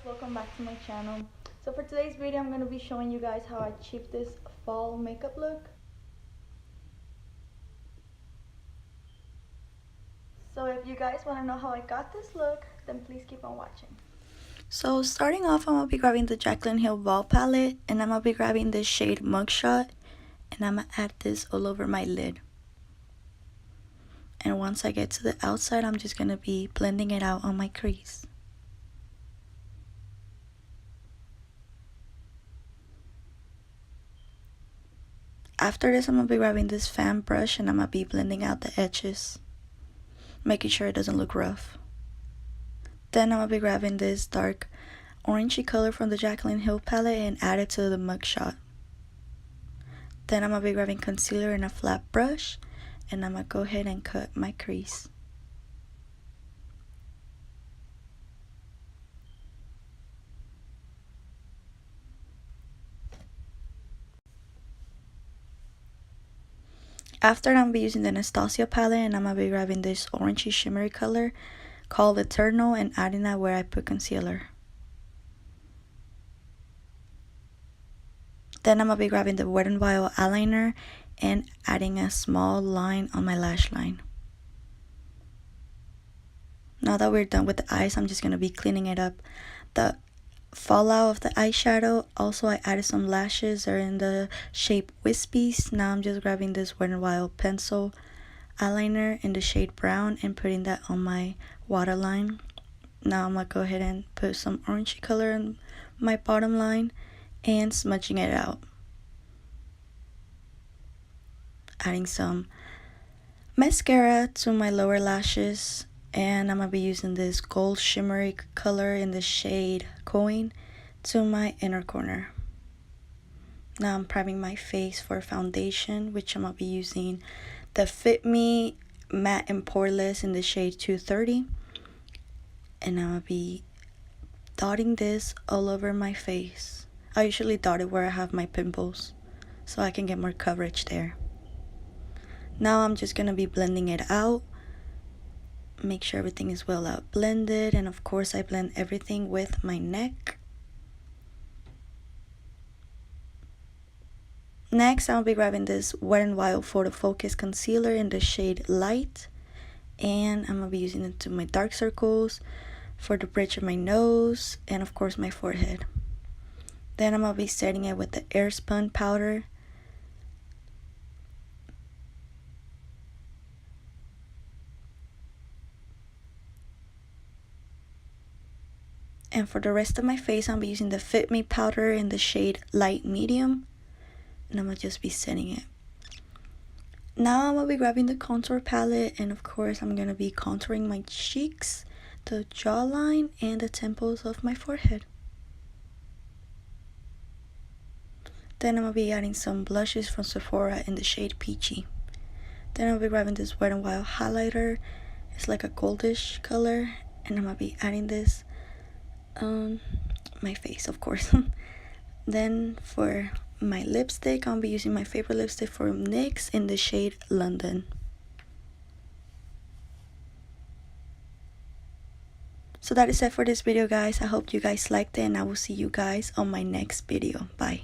welcome back to my channel. So for today's video, I'm going to be showing you guys how I achieved this fall makeup look. So if you guys want to know how I got this look, then please keep on watching. So starting off, I'm going to be grabbing the Jaclyn Hill Ball palette, and I'm going to be grabbing this shade Mugshot, and I'm going to add this all over my lid. And once I get to the outside, I'm just going to be blending it out on my crease. After this, I'm going to be grabbing this fan brush and I'm going to be blending out the edges, making sure it doesn't look rough. Then I'm going to be grabbing this dark orangey color from the Jaclyn Hill palette and add it to the Mugshot. Then I'm going to be grabbing concealer and a flat brush, and I'm going to go ahead and cut my crease. After, I'm going to be using the Anastasia palette, and I'm going to be grabbing this orangey shimmery color called Eternal and adding that where I put concealer. Then I'm going to be grabbing the Wet n Wild eyeliner and adding a small line on my lash line. Now that we're done with the eyes, I'm just going to be cleaning it up. The fallout of the eyeshadow, also I added some lashes, are in the shape Wispies. Now I'm just grabbing this Wet n Wild pencil eyeliner in the shade brown and putting that on my waterline. Now I'm going to go ahead and put some orangey color in my bottom line and smudging it out. Adding some mascara to my lower lashes, and I'm going to be using this gold shimmery color in the shade Coin to my inner corner. Now I'm priming my face for foundation, which I'm going to be using the Fit Me Matte and Poreless in the shade 230. And I'm going to be dotting this all over my face. I usually dot it where I have my pimples, so I can get more coverage there. Now I'm just going to be blending it out. Make sure everything is well out blended, and of course I blend everything with my neck. Next, I'll be grabbing this Wet n Wild Photofocus concealer in the shade Light, and I'm going to be using it to my dark circles, for the bridge of my nose, and of course my forehead. Then I'm going to be setting it with the Airspun powder. And for the rest of my face, I'll be using the Fit Me powder in the shade Light Medium. And I'm going to just be setting it. Now I'm going to be grabbing the contour palette, and of course I'm going to be contouring my cheeks, the jawline, and the temples of my forehead. Then I'm going to be adding some blushes from Sephora in the shade Peachy. Then I'll be grabbing this Wet n Wild highlighter. It's like a goldish color, and I'm going to be adding this on my face, of course. Then for my lipstick, I'll be using my favorite lipstick from NYX in the shade London. So that is it for this video, guys. I hope you guys liked it, and I will see you guys on my next video. Bye.